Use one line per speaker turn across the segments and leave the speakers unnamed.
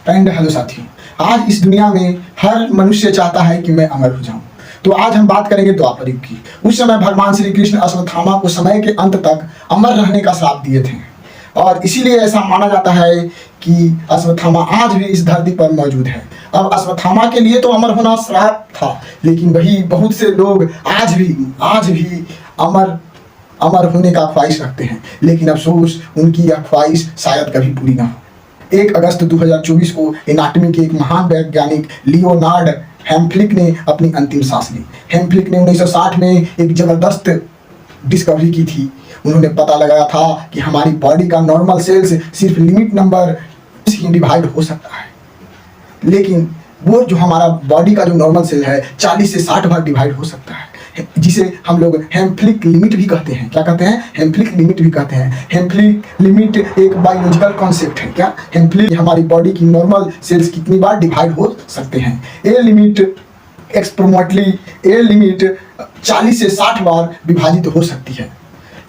And hello साथियों, आज इस दुनिया में हर मनुष्य चाहता है कि मैं अमर हो जाऊं। तो आज हम बात करेंगे द्वापर युग की। उस समय भगवान श्री कृष्ण अश्वत्थामा को समय के अंत तक अमर रहने का श्राप दिए थे और इसीलिए ऐसा माना जाता है कि अश्वत्थामा आज भी इस धरती पर मौजूद है। अब अश्वत्थामा के लिए तो अमर होना श्राप था, लेकिन वही बहुत से लोग आज भी अमर होने का ख्वाहिश रखते हैं, लेकिन अफसोस उनकी यह ख्वाहिश शायद कभी पूरी ना हो। 1 अगस्त 2024 को एनाटॉमी के एक महान वैज्ञानिक लियोनार्ड हेम्फ्लिक ने अपनी अंतिम सांस ली। हेम्फ्लिक ने 1960 में एक जबरदस्त डिस्कवरी की थी। उन्होंने पता लगाया था कि हमारी बॉडी का नॉर्मल सेल्स सिर्फ लिमिट नंबर ही डिवाइड हो सकता है, लेकिन वो जो हमारा बॉडी का जो नॉर्मल सेल है 40 से 60 बार डिवाइड हो सकता है, जिसे हम लोग हेम्फ्लिक लिमिट भी कहते हैं। क्या कहते हैं? हेम्फ्लिक लिमिट भी कहते हैं। हेम्फ्लिक लिमिट एक बायोलॉजिकल कॉन्सेप्ट है। क्या हेम्फ्लिक हमारी बॉडी की नॉर्मल सेल्स कितनी बार डिवाइड हो सकते हैं। ए लिमिट एक्सप्रोमोटली ए लिमिट 40 से 60 बार विभाजित हो सकती है।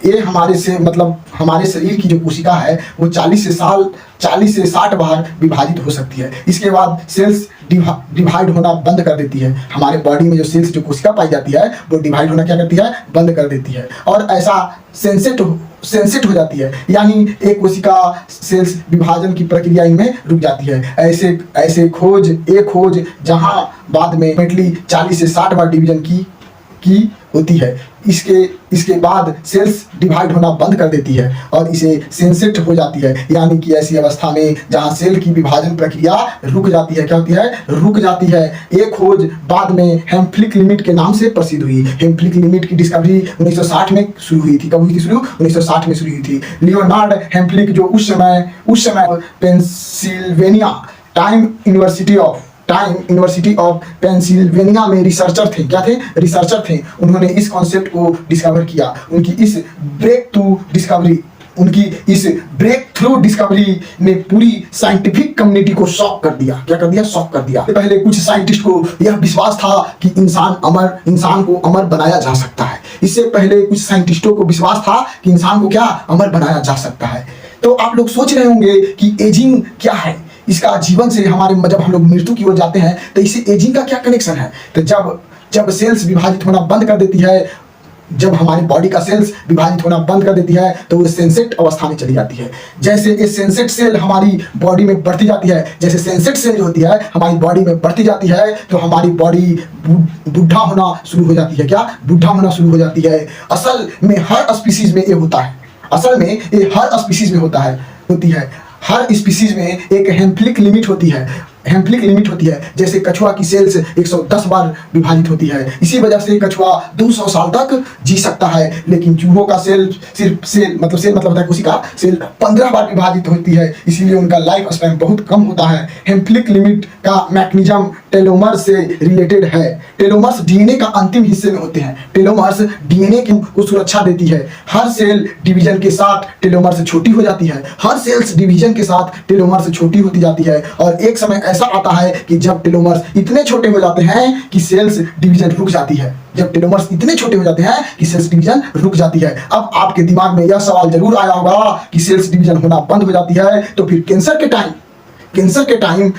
ये हमारे शरीर की जो कोशिका है वो 40 से 60 बार विभाजित हो सकती है। इसके बाद सेल्स डिवाइड होना बंद कर देती है। हमारे बॉडी में जो सेल्स जो कोशिका पाई जाती है वो डिवाइड होना क्या करती है? बंद कर देती है और ऐसा सेंसेट हो जाती है, यानी एक कोशिका सेल्स विभाजन की प्रक्रिया इनमें रुक जाती है। ऐसे खोज जहां बाद में 40 से 60 बार डिवीजन की होती है। इसके बाद सेल्स डिवाइड होना बंद कर देती है और इसे सेंसेट हो जाती है, यानी कि ऐसी अवस्था में जहां सेल की विभाजन प्रक्रिया रुक जाती है। क्या होती है? रुक जाती है। एक खोज बाद में हेम्फ्लिक लिमिट के नाम से प्रसिद्ध हुई। हेम्फ्लिक लिमिट की डिस्कवरी 1960 में शुरू हुई थी। कब हुई थी शुरू? 1960 में शुरू हुई थी। लियोनार्ड हेम्फ्लिक जो उस समय Pennsylvania time university of Pennsylvania में रिसर्चर थे। क्या थे? रिसर्चर थे। उन्होंने इस कॉन्सेप्ट को डिस्कवर किया। उनकी इस ब्रेक थ्रू डिस्कवरी ने पूरी साइंटिफिक कम्युनिटी को शॉक कर दिया। क्या कर दिया? शॉक कर दिया। पहले कुछ साइंटिस्ट को यह विश्वास था कि इंसान को अमर बनाया जा सकता है। इससे पहले कुछ साइंटिस्टों को विश्वास था कि इंसान को क्या अमर बनाया जा सकता है। तो आप लोग सोच रहे होंगे कि एजिंग क्या है, इसका जीवन से जब हम लोग मृत्यु की ओर जाते हैं तो इससे एजिंग का क्या कनेक्शन है? तो जब सेल्स विभाजित होना बंद कर देती है, जब हमारी बॉडी का सेल्स विभाजित होना बंद कर देती है तो वो सेंसेट अवस्था में चली जाती है। जैसे ये सेंसेट सेल हमारी बॉडी में बढ़ती जाती है, जैसे सेंसेट सेल जो होती है हमारी बॉडी में बढ़ती जाती है तो हमारी बॉडी बुढ़ा होना शुरू हो जाती है। क्या? बुढ़ा होना शुरू हो जाती है। असल में हर स्पीसीज में ये होता है। होती है। हर स्पीसीज में एक हेम्फ्लिक लिमिट होती है। जैसे कछुआ की सेल्स 110 बार विभाजित होती है। इसी वजह से कछुआ 200 साल तक जी सकता है, लेकिन चूहों का सेल होता है कोशिका सेल 15 बार विभाजित होती है, इसीलिए उनका लाइफ स्पैन बहुत कम होता है। हेम्फ्लिक लिमिट का मैकेनिज्म टेलोमर्स से रिलेटेड है। टेलोमर्स डीएनए का अंतिम हिस्से में होते हैं। टेलोमर्स डीएनए को सुरक्षा देती है। हर सेल डिवीजन के साथ टेलोमर्स छोटी हो जाती है। हर सेल्स डिवीजन के साथ टेलोमर्स छोटी होती जाती है और एक समय ऐसा आता है कि जब टेलोमर्स इतने छोटे हो जाते हैं कि सेल्स डिवीजन रुक जाती है। अब आपके दिमाग में यह सवाल जरूर आया होगा कि सेल्स डिवीजन होना बंद हो जाती है तो फिर कैंसर के टाइम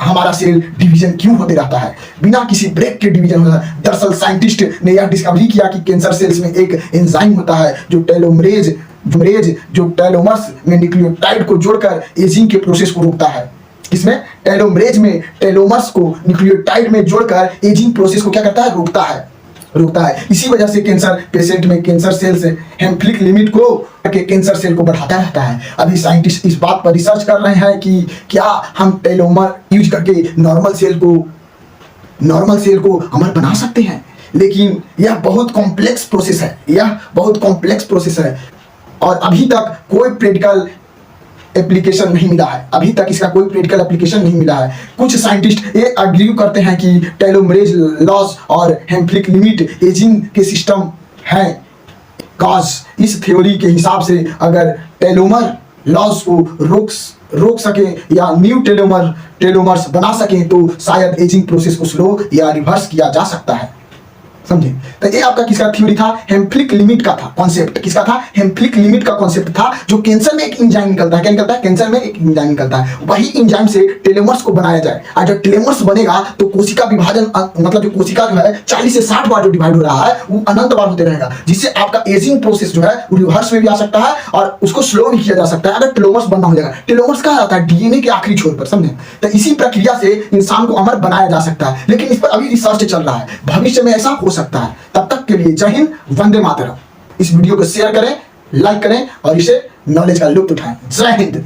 हमारा सेल डिवीजन क्यों होते रहता है बिना किसी ब्रेक के डिवीजन होता है? दरअसल साइंटिस्ट ने यह डिस्कवरी किया कि कैंसर सेल्स में एक एंजाइम होता है जो टेलोमरेज टेलोमर्स में न्यूक्लियोटाइड को जोड़कर एजिंग के प्रोसेस को रोकता है। इसमें टेलोमरेज में टेलोमर्स को न्यूक्लियोटाइड में जोड़कर एजिंग प्रोसेस को क्या करता है? रोकता है। इसी वजह से कैंसर पेशेंट में कैंसर सेल्स हेम्फ्लिक लिमिट को कैंसर सेल को बढ़ाता रहता है। अभी साइंटिस्ट इस बात पर रिसर्च कर रहे हैं कि क्या हम टेलोमर यूज करके नॉर्मल सेल को अमर बना सकते हैं, लेकिन यह बहुत कॉम्प्लेक्स प्रोसेस है और अभी तक कोई प्रैक्टिकल एप्लीकेशन नहीं मिला है। कुछ साइंटिस्ट ये एग्री करते हैं कि टेलोमरेज लॉस और हेम्फ्लिक लिमिट एजिंग के सिस्टम हैं कॉज। इस थ्योरी के हिसाब से अगर टेलोमर लॉस को रोक सके या न्यू टेलोमर्स बना सके तो शायद एजिंग प्रोसेस को स्लो या रिवर्स किया जा सकता है। समझे? तो ये आपका किसका थ्योरी था? हेम्फ्लिक लिमिट का था कॉन्सेप्ट। किसका था? हेम्फ्लिक लिमिट का कॉन्सेप्ट था, जो कैंसर में एक एंजाइम निकलता है। क्या निकलता है? कैंसर में एक एंजाइम निकलता है। वही एंजाइम से टेलोमर्स को बनाया जाए, और जब टेलोमर्स बनेगा तो कोशिका विभाजन, मतलब जो कोशिका जो है 40 से 60 बार जो डिवाइड हो रहा है वो अनंत बार होते रहेगा, जिससे आपका एजिंग प्रोसेस जो है वो रिवर्स में भी आ सकता है और उसको स्लो भी किया जा सकता है अगर टेलोमर्स बनना हो जाएगा। टेलोमर्स कहा जाता है डीएनए के आखिरी छोर पर, समझे? तो इसी प्रक्रिया से इंसान को अमर बनाया जा सकता है, लेकिन इस पर अभी रिसर्च चल रहा है, भविष्य में ऐसा हो सकता है। तब तक के लिए जय हिंद, वंदे मातरम। इस वीडियो को शेयर करें, लाइक करें और इसे नॉलेज का लुत्फ उठाएं। जय हिंद।